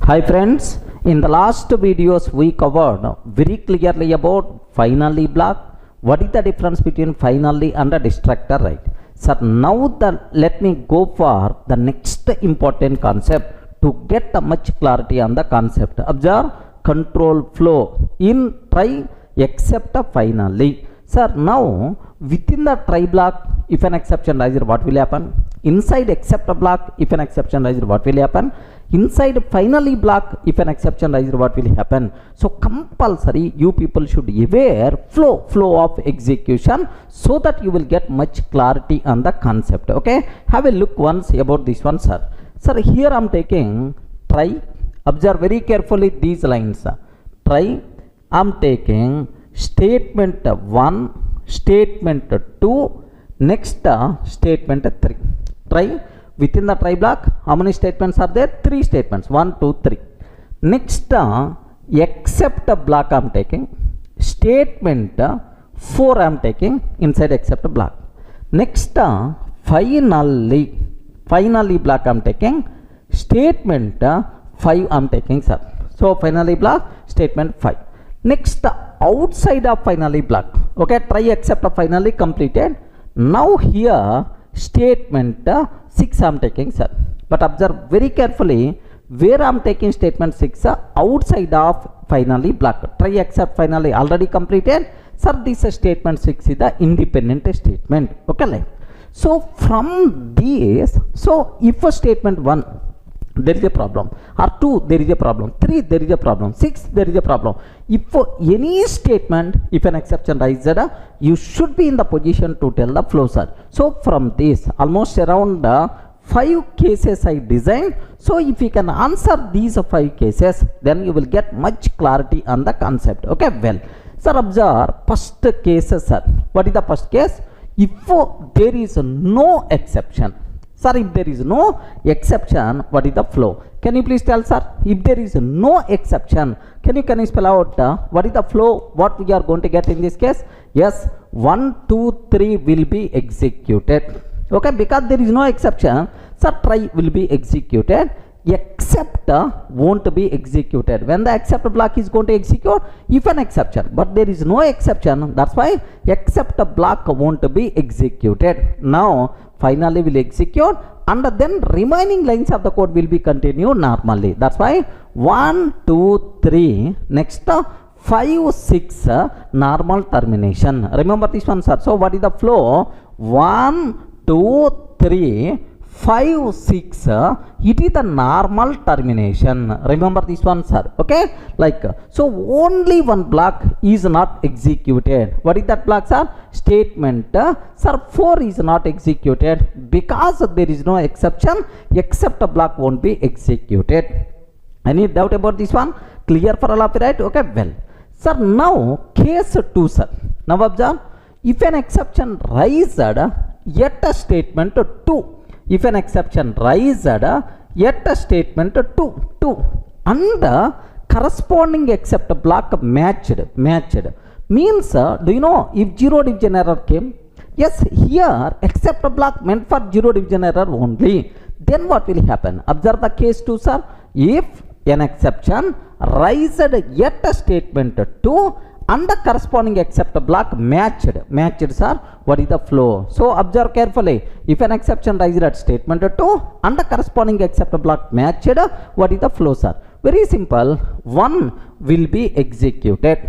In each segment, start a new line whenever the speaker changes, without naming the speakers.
Hi friends, in the last videos we covered very clearly about finally block. What is the difference between finally and a distractor, right? So now let me go for the next important concept to get much clarity on the concept. Observe control flow in try except finally. Sir, now within the try block, if an exception rises, what will happen? Inside except block, if an exception rises, what will happen? Inside finally block, if an exception rises, what will happen? So compulsory you people should aware flow of execution so that you will get much clarity on the concept. Okay, have a look once about this one, sir. Sir, here I am taking try. Observe very carefully these lines. Try, I am taking statement 1, statement 2, next statement 3. Try. Within the try block, how many statements are there? 3 statements. 1, 2, 3. Next, except block I am taking. Statement 4 I am taking inside except block. Next, finally block I am taking. Statement 5 I am taking, sir. So finally block, statement 5. Next, outside of finally block. Okay, try except finally completed. Now here statement 6 I am taking, sir. But observe very carefully where I am taking statement 6 outside of finally block. Try except finally already completed. Sir, this statement 6 is the independent statement. Okay, like so from this, so if a statement 1 there is a problem, or 2 there is a problem, 3 there is a problem, 6 there is a problem. If for any statement, if an exception rises, you should be in the position to tell the flow, sir. So from this almost around 5 cases I designed. So if you can answer these 5 cases, then you will get much clarity on the concept. Okay, well, sir, observe first case, sir. What is the first case? If there is no exception. Sir, if there is no exception, what is the flow? Can you please tell, sir? If there is no exception, can you spell out what is the flow? What we are going to get in this case? Yes, 1, 2, 3 will be executed. Okay, because there is no exception, sir, try will be executed. Except won't be executed. When the except block is going to execute, if an exception, but there is no exception, that's why except block won't be executed. Now finally will execute, and then remaining lines of the code will be continued normally. That's why 1, 2, 3, next 5, 6 normal termination. Remember this one, sir. So what is the flow? 1, 2, 3, 5, 6, it is the normal termination. Remember this one, sir. Okay, like so only one block is not executed. What is that block, sir? Statement sir 4 is not executed because there is no exception. Except a block won't be executed. Any doubt about this one? Clear for all of you, right? Okay, well, sir, now case 2, sir. Now observe, if an exception raised yet a statement 2. If an exception raised yet a statement 2 and corresponding except block matched means, do you know if zero division error came? Yes, here except block meant for zero division error only. Then what will happen? Observe the case 2, sir. If an exception raised yet a statement 2 and the corresponding except block matched, sir, what is the flow? So observe carefully. If an exception rises at statement 2 and the corresponding except block matched, what is the flow, sir? Very simple. 1 will be executed.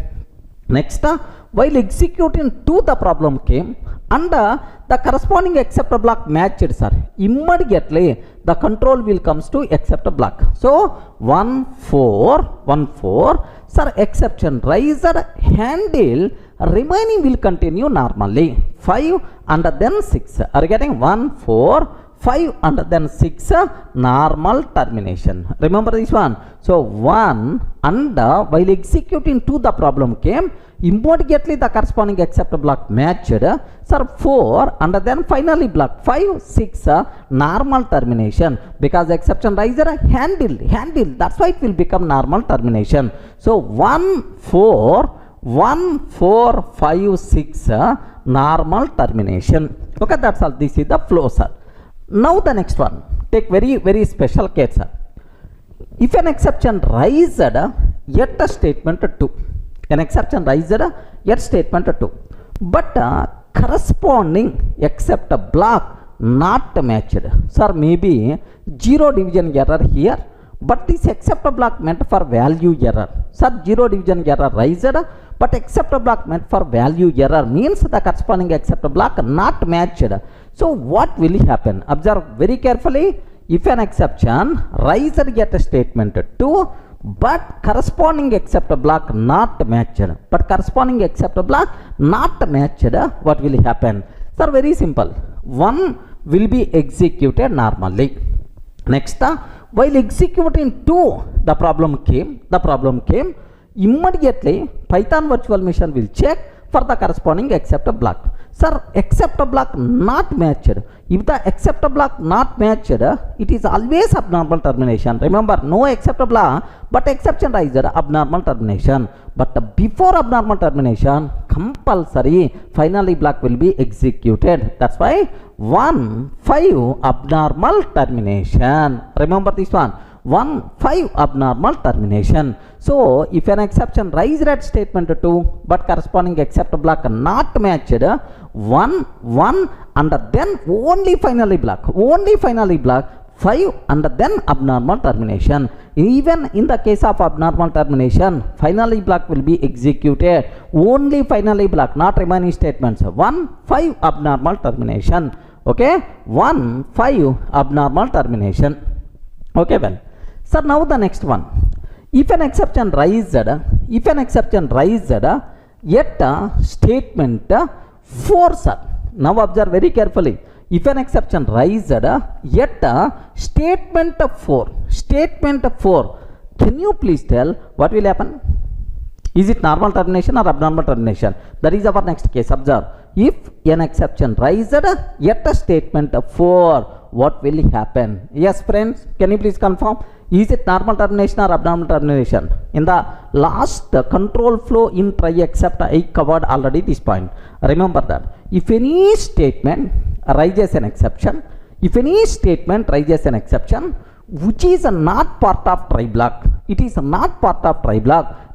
Next, while executing 2, the problem came and the corresponding except block matched, sir. Immediately the control will comes to except block. So 1, 4, sir, exception raised, handle, remaining will continue normally. 5 and then 6. Are you getting? 1, 4, 5 and then 6 normal termination. Remember this one. So 1 and while executing 2, the problem came. Immediately the corresponding except block matched, sir, 4 and then finally block 5, 6 normal termination because exception riser handle, that's why it will become normal termination. So 1, 4, 5, 6 normal termination. Okay, that's all. This is the flow, sir. Now the next one, take very special case, sir. if an exception raised at a statement 2, an exception raised at statement 2, but corresponding except a block not matched. Sir, maybe zero division error here, but this except block meant for value error. Sir, zero division error raised, but except block meant for value error means the corresponding except block not matched. So what will happen? Observe very carefully. If an exception raised at a statement 2, but corresponding except block not matched, but corresponding except block not matched, what will happen? Sir, very simple. One will be executed normally. Next, while executing 2, the problem came. Immediately Python virtual machine will check for the corresponding except block. Sir, except block not matched. If the except block not matched, it is always abnormal termination. Remember, no except block, but exception raised, abnormal termination. But before abnormal termination, compulsory finally block will be executed. That's why 1-5 abnormal termination. Remember this one. 1-5 abnormal termination. So if an exception raised at statement 2 but corresponding except block not matched, 1 and then only finally block 5 and then abnormal termination. Even in the case of abnormal termination, finally block will be executed. Only finally block, not remaining statements. 1-5 abnormal termination. Okay, 1-5 abnormal termination. Okay, well, sir, now the next one. If an exception raised at statement 4, sir. Now observe very carefully. If an exception raised at statement 4, can you please tell what will happen? Is it normal termination or abnormal termination? That is our next case. Observe. If an exception raised at a statement 4, what will happen? Yes, friends, can you please confirm? Is it normal termination or abnormal termination? In the last control flow in try except, I covered already this point. Remember that. If any statement raises an exception, which is not part of try block,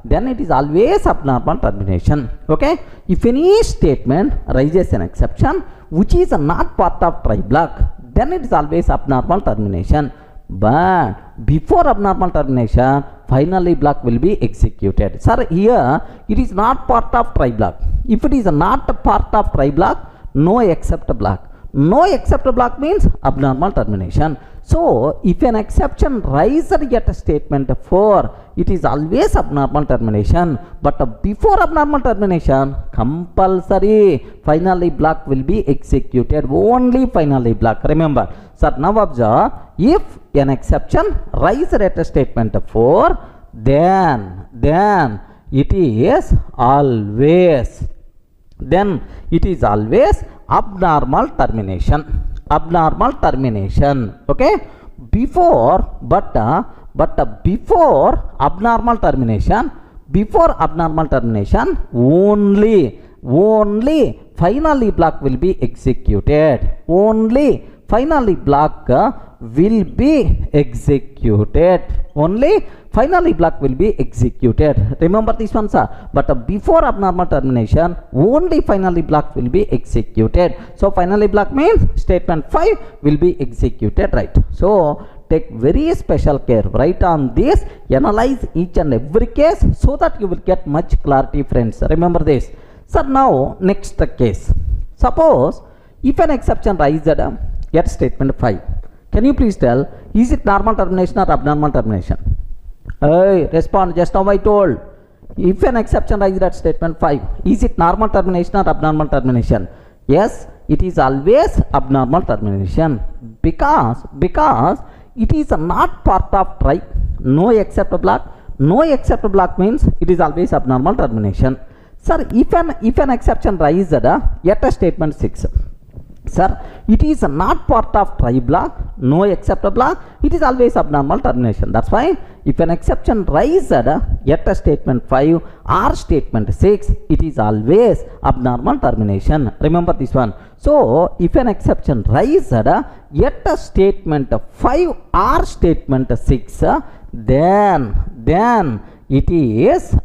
then it is always abnormal termination. Okay? If any statement raises an exception which is not part of try block, then it is always abnormal termination. But before abnormal termination, finally block will be executed. Sir, here it is not part of try block. If it is not part of try block, no except block. No except block means abnormal termination. So if an exception raised at statement 4, it is always abnormal termination. But before abnormal termination, compulsory finally block will be executed. Only finally block. Remember, sir, now observe. If an exception raised at statement 4, then it is always abnormal termination. Okay, before abnormal termination, only finally block will be executed. Only finally block will be executed. Remember this one, sir. But before abnormal termination, only finally block will be executed. So finally block means statement 5 will be executed, right? So take very special care right on this. Analyze each and every case so that you will get much clarity, friends. Remember this. Sir, now next case. Suppose if an exception raised at statement 5, can you please tell, is it normal termination or abnormal termination? Hey, respond. Just now I told. If an exception raised at statement 5, is it normal termination or abnormal termination? Yes, it is always abnormal termination because it is not part of try. No except block. No except block means it is always abnormal termination. Sir, if an exception raised at a statement 6, sir, it is not part of try block, no except block, it is always abnormal termination. That's why if an exception raised at a statement 5 or statement 6, it is always abnormal termination. Remember this one. So if an exception raised at a statement 5 or statement 6, then it is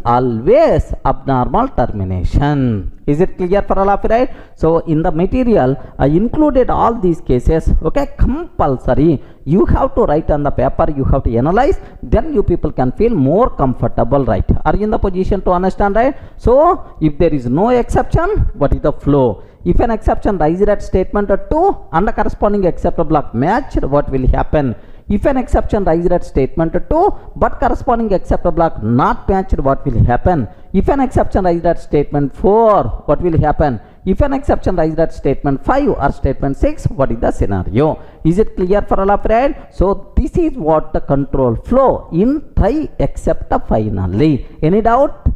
always abnormal termination. Is it clear for all of you, right? So in the material I included all these cases. Okay, compulsory you have to write on the paper, you have to analyze, then you people can feel more comfortable, right? Are you in the position to understand, right? So if there is no exception, what is the flow? If an exception rises at statement 2 and the corresponding exceptor block matched, what will happen? If an exception rises at statement 2 but corresponding exceptor block not matched, what will happen? If an exception rises at statement 4, what will happen? If an exception rises at statement 5 or statement 6, what is the scenario? Is it clear for all of you, right? So this is what the control flow in try except finally. Any doubt?